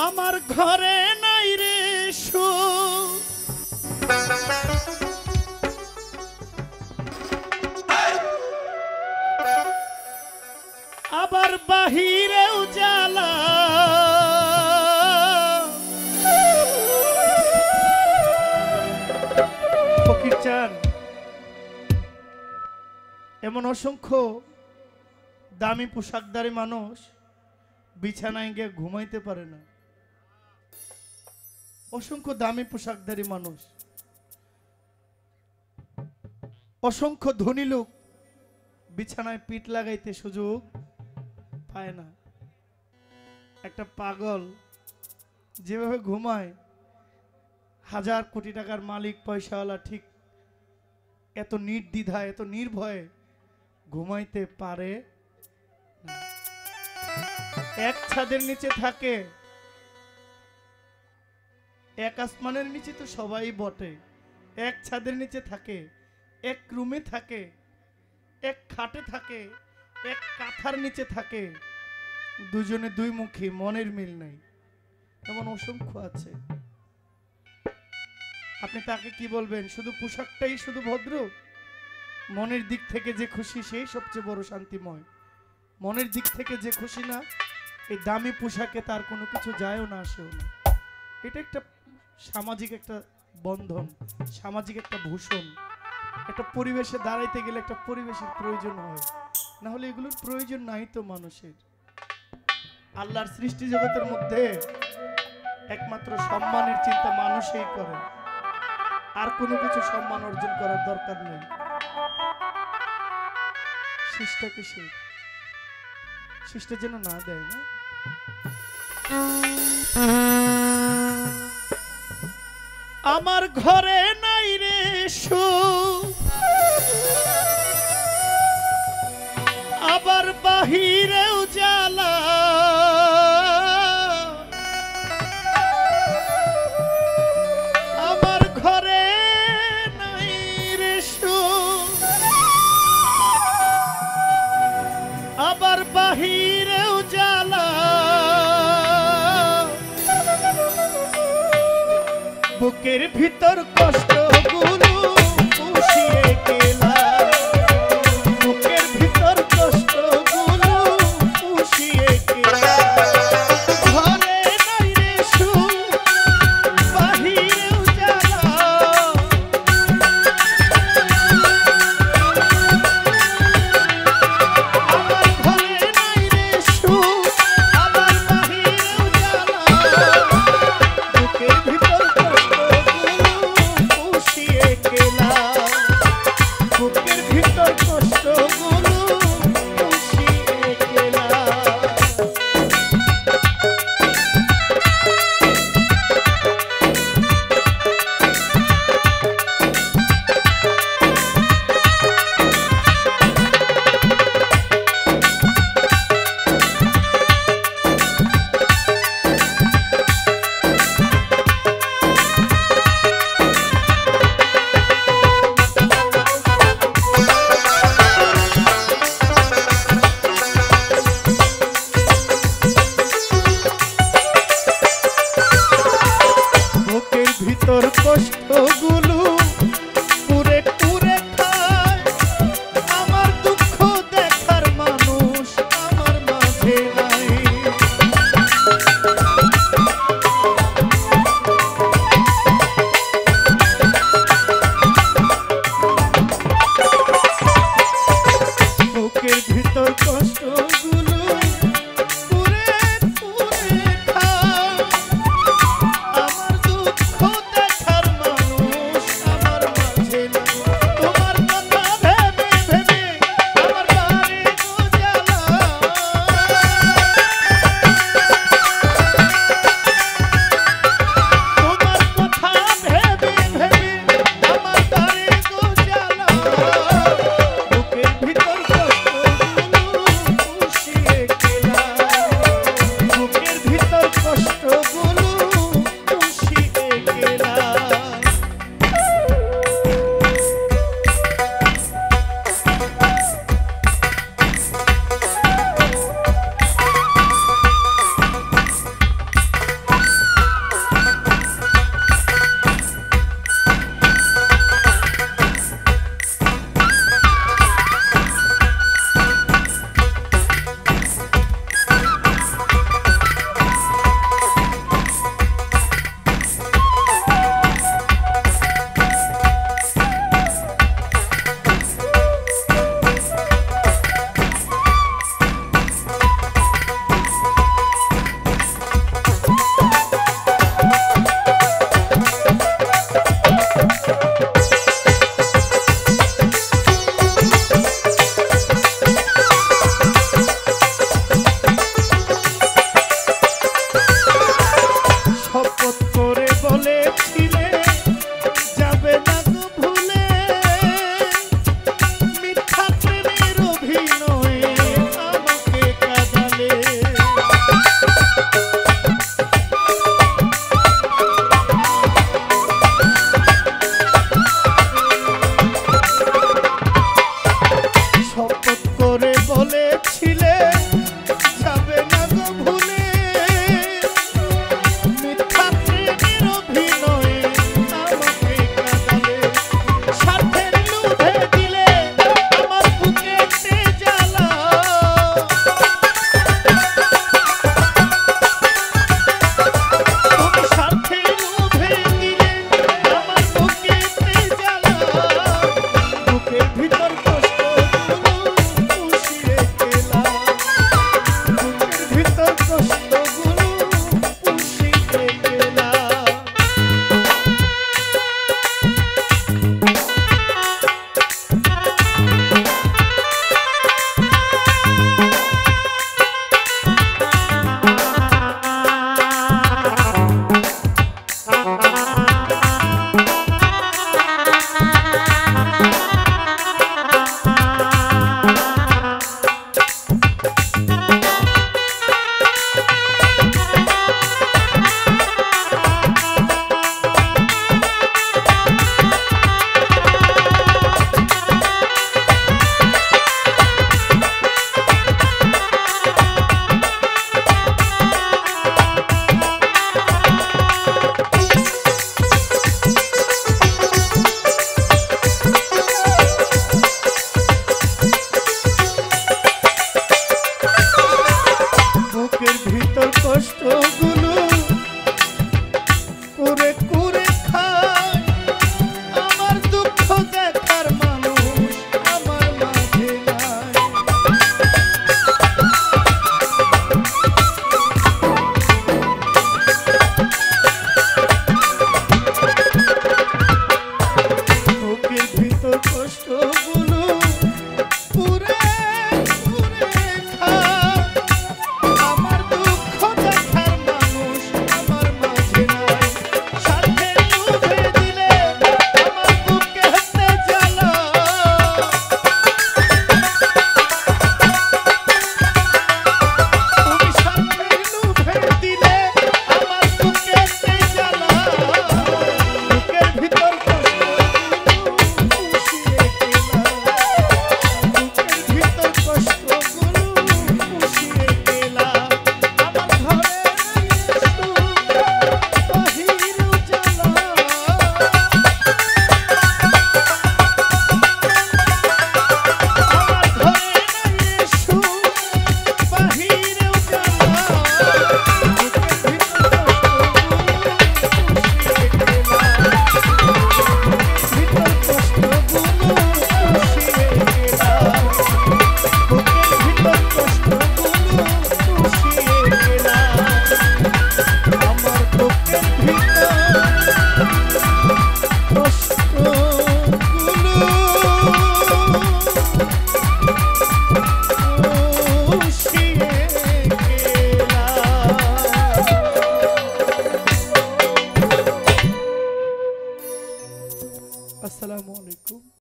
আমার ঘরে নাই রে সুখ, আবার বাহিরেও জ্বালা। ফকির চান এমন অসংখ্য দামি পোশাকধারী মানুষ বিছানায় গিয়ে ঘুমাইতে পারে না। অসংখ্য দামি পোশাকধারী মানুষ, অসংখ্য ধনী লোক বিছানায় পিঠ লাগাইতে সুযোগ পায় না। একটা পাগল যেভাবে ঘুমায়, হাজার কোটি টাকার মালিক পয়সাওয়ালা ঠিক এত নির্দ্বিধায় এত নির্ভয়ে ঘুমাইতে পারে না। এক ছাদের নিচে থাকে, এক আসমানের নিচে তো সবাই বটে, এক ছাদের নিচে থাকে, এক রুমে থাকে, এক খাটে থাকে, এক কাঁথার নিচে থাকে, দুজনে দুই মুখী, মনের মিল নাই। এমন অসংখ্য আছে। আপনি তাকে কি বলবেন? শুধু পোশাকটাই শুধু ভদ্র? মনের দিক থেকে যে খুশি সেই সবচেয়ে বড় শান্তিময়। মনের দিক থেকে যে খুশি না, এই দামি পোশাকে তার কোনো কিছু যায়ও না আসেও না। এটা একটা সামাজিক একটা বন্ধন, সামাজিক একটা ভূষণ। একটা পরিবেশে দাঁড়াইতে গেলে একটা পরিবেশের প্রয়োজন হয়, না হলে এগুলোর প্রয়োজন নাই তো মানুষের। আল্লাহর সৃষ্টি জগতের মধ্যে একমাত্র সম্মানের চিন্তা মানুষই করে, আর কোনো কিছু সম্মান অর্জন করার দরকার নেই। শিষ্টাকে শিষ্টা যেন না দেয় না। আমার ঘরে নাই রে সুখ, আবার বাহিরেও জ্বালা। আমার ঘরে নাই রে সুখ, আবার বাহিরেও জ্বালা। বুকের ভিতর কষ্ট গুলো পুষিয়ে গেলা, বুকের ভিতর কষ্ট গুলো পুষিয়ে গেলা। ঘরে নাই রে সুখ, বাহিরেও জ্বালা। আমার ঘরে নাই রে সুখ, আবার বাহিরেও জ্বালা। বুকের ভিতর বুকের ভিতর কষ্ট গুলো পুষিয়ে গেলা। তোর কষ্টগুলো পুরে পুরে খায়, আমার দুঃখ দেখার মানুষ আমার মাঝে।